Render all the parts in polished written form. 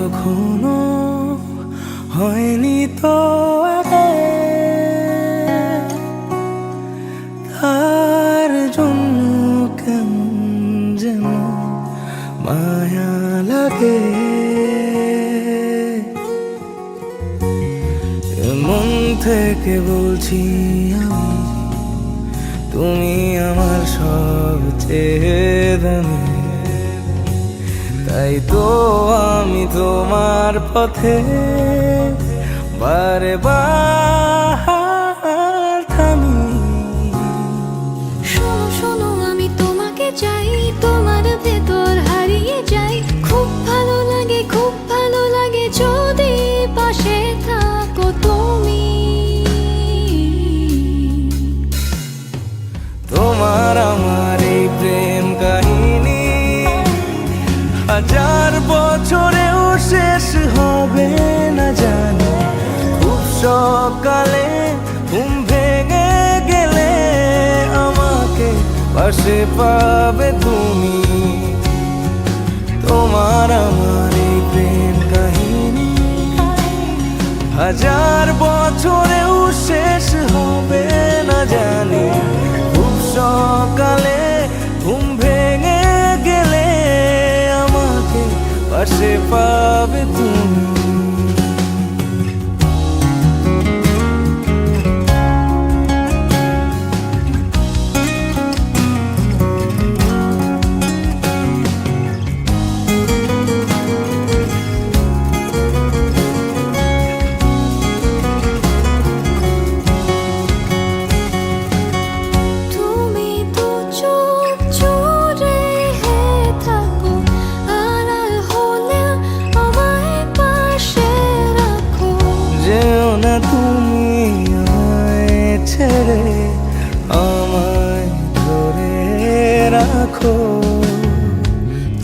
কখনো হয়নি তো আগে, তার জন্য কেমন যেন মায়া লাগে। মন থেকে বলছি আমি, তুমি আমার সবচেয়ে দামি। তাই তো আমি তোমার পথে বারে বার থামি। শোনো শোনো আমি তোমাকে চাই, তোমার ভেতর হারিয়ে যাই। খুব ভালো লাগে, খুব ভালো লাগে যদি পাশে থাকো তুমি। তোমার আমার এই প্রেম কাহিনী হাজার বছরেও শেষ হবে না জানি। খুব সকালে ঘুম ভেঙে গেলে আমাকে পাশে পাবে তুমি। তোমার আমার এই প্রেম কাহিনী হাজার বছরেও শেষ হবে না জানি। খুব সকালে ঘুম ভেঙে গেলে আমাকে পাশে পাবে তুমি। তুমি তো চোখ জুড়ে থাকো, আড়াল হলে আমায় পাশে রাখো। যেও না তুমি আমায় ছেড়ে, আমায় ধরে রাখো।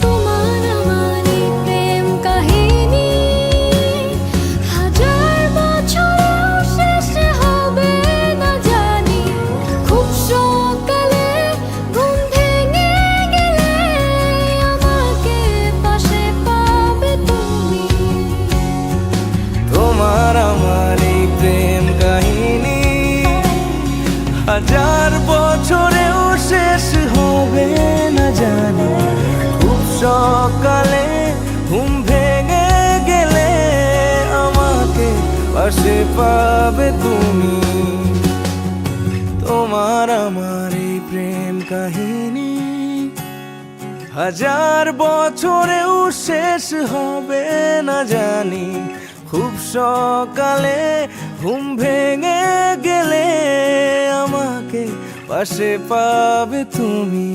তোমার আমার এই প্রেম কাহিনী হাজার বছরেও শেষ হবে না জানি। খুব সকালে ঘুম ভেঙে গেলে আমাকে পাশে পাবে তুমি। তোমার আমার এই প্রেম কাহিনী হাজার বছরেও শেষ হবে না জানি। খুব সকালে ঘুম ভেঙে গেলে আমাকে পাশে পাবে তুমি। তোমার আমার এই প্রেম কাহিনী হাজার বছরেও শেষ হবে না জানি। খুব সকালে ঘুম ভেঙে গেলে আমাকে পাশে পাবে তুমি।